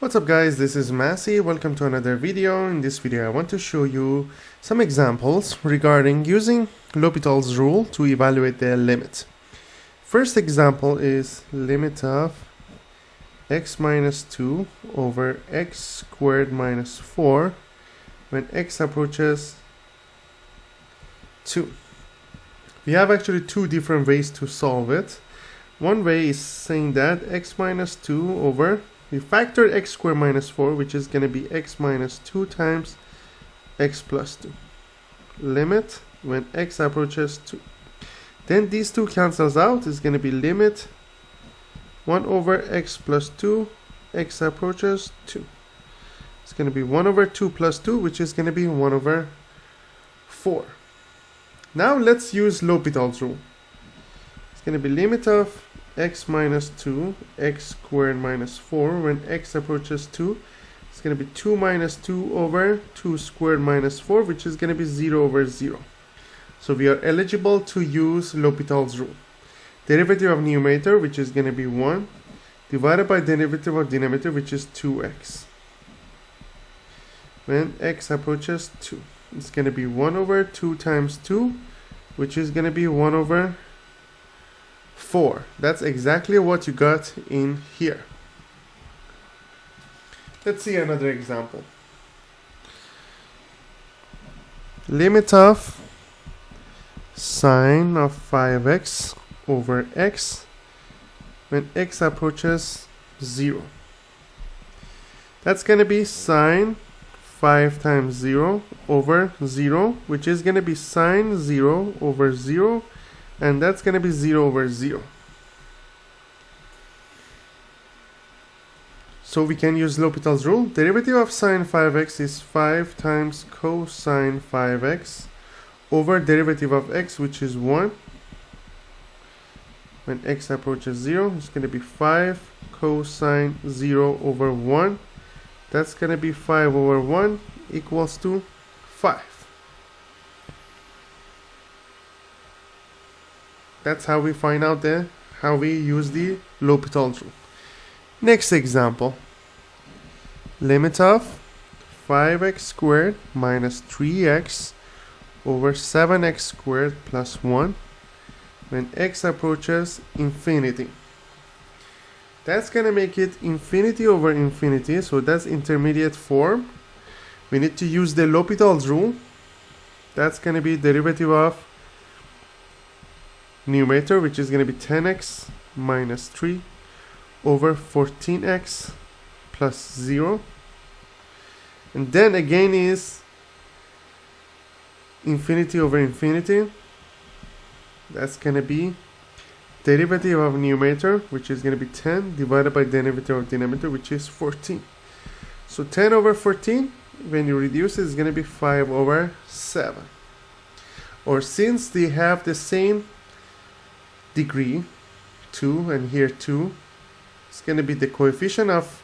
What's up guys, this is Massey. Welcome to another video. In this video I want to show you some examples regarding using L'Hopital's rule to evaluate the limit. First example is limit of x minus 2 over x squared minus 4 when x approaches 2. We have actually two different ways to solve it. One way is saying that x minus 2 over, we factor x squared minus 4, which is going to be x minus 2 times x plus 2. Limit when x approaches 2. Then these two cancels out. Is going to be limit 1 over x plus 2, x approaches 2. It's going to be 1 over 2 plus 2, which is going to be 1 over 4. Now let's use L'Hopital's rule. It's going to be limit of x minus 2, x squared minus 4 when x approaches 2. It's going to be 2 minus 2 over 2 squared minus 4, which is going to be 0 over 0. So we are eligible to use L'Hopital's rule. Derivative of numerator, which is going to be 1, divided by derivative of denominator, which is 2x. When x approaches 2, it's going to be 1 over 2 times 2, which is going to be 1 over 4. That's exactly what you got in here. Let's see another example. Limit of sine of 5x over x when x approaches 0. That's going to be sine 5 times 0 over 0, which is going to be sine 0 over 0, and that's going to be 0 over 0. So we can use L'Hopital's rule. Derivative of sine 5x is 5 times cosine 5x over derivative of x, which is 1. When x approaches 0, it's going to be 5 cosine 0 over 1. That's going to be 5 over 1 equals to 5. That's how we find out how we use the L'Hopital's rule. Next example. Limit of 5x squared minus 3x over 7x squared plus 1 when x approaches infinity. That's going to make it infinity over infinity, so that's intermediate form. We need to use the L'Hopital's rule. That's going to be derivative of numerator, which is going to be 10x minus 3 over 14x plus 0. And then again is infinity over infinity. That's going to be derivative of numerator, which is going to be 10 divided by derivative of denominator, which is 14. So 10 over 14, when you reduce it, is going to be 5 over 7. Or since they have the same degree, 2 and here 2, it's going to be the coefficient of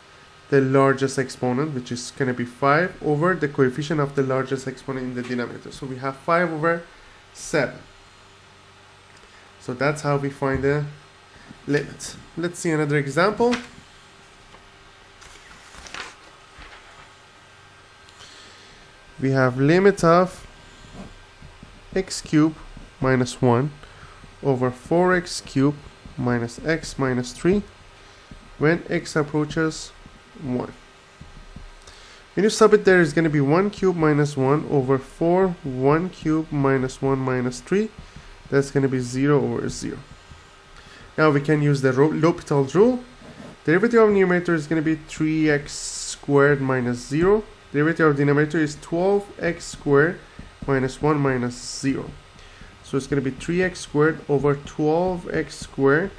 the largest exponent, which is going to be 5 over the coefficient of the largest exponent in the denominator. So we have 5 over 7. So that's how we find the limit. Let's see another example. We have limit of x cubed minus 1 over 4x cubed minus x minus 3 when x approaches 1. When you sub it, there is going to be 1 cubed minus 1 over 4 1 cubed minus 1 minus 3. That's going to be 0 over 0. Now we can use the L'Hopital's rule. Derivative of numerator is going to be 3x squared minus 0. Derivative of denominator is 12x squared minus 1 minus 0. So it's going to be 3x squared over 12x squared.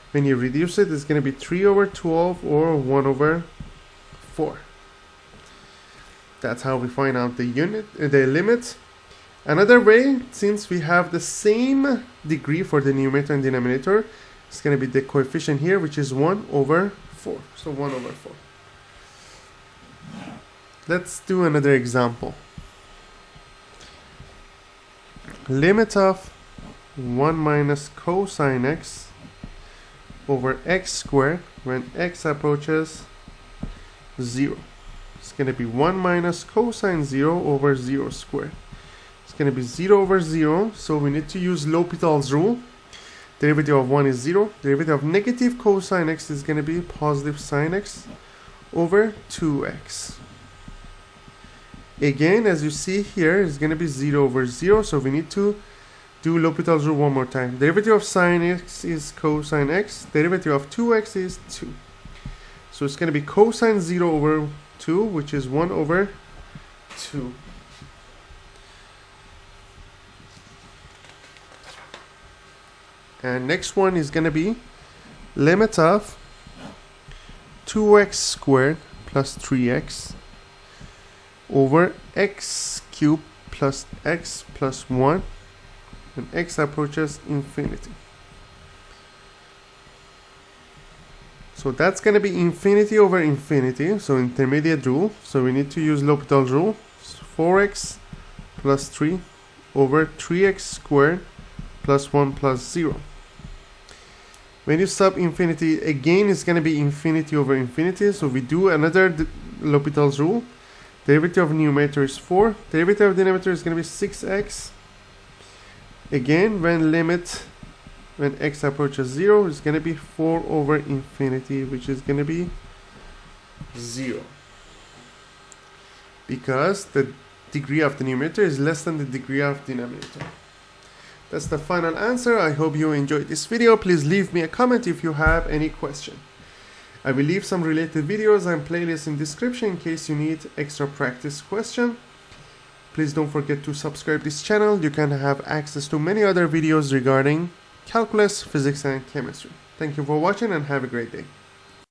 When you reduce it, it's going to be 3 over 12 or 1 over 4. That's how we find out the limit. Another way, since we have the same degree for the numerator and denominator, it's going to be the coefficient here, which is 1 over 4. So 1 over 4. Let's do another example. Limit of 1 minus cosine x over x squared when x approaches 0. It's going to be 1 minus cosine 0 over 0 squared. It's going to be 0 over 0, so we need to use L'Hopital's rule. Derivative of 1 is 0. Derivative of negative cosine x is going to be positive sine x over 2x. Again, as you see here, it's going to be 0 over 0, so we need to do L'Hopital's rule one more time. Derivative of sine x is cosine x. Derivative of 2x is 2. So it's going to be cosine 0 over 2, which is 1 over 2. And next one is going to be limit of 2x squared plus 3x over x cubed plus x plus 1 when x approaches infinity. So that's going to be infinity over infinity, so intermediate rule. So we need to use L'Hopital's rule. So 4x plus 3 over 3x squared plus 1 plus 0. When you sub infinity, again it's going to be infinity over infinity. So we do another L'Hopital's rule. Derivative of numerator is 4. Derivative of denominator is going to be 6x. Again, when x approaches 0, it's going to be 4 over infinity, which is going to be 0. Because the degree of the numerator is less than the degree of the denominator. That's the final answer. I hope you enjoyed this video. Please leave me a comment if you have any question. I will leave some related videos and playlists in description in case you need extra practice question. Please don't forget to subscribe this channel. You can have access to many other videos regarding calculus, physics, and chemistry. Thank you for watching and have a great day.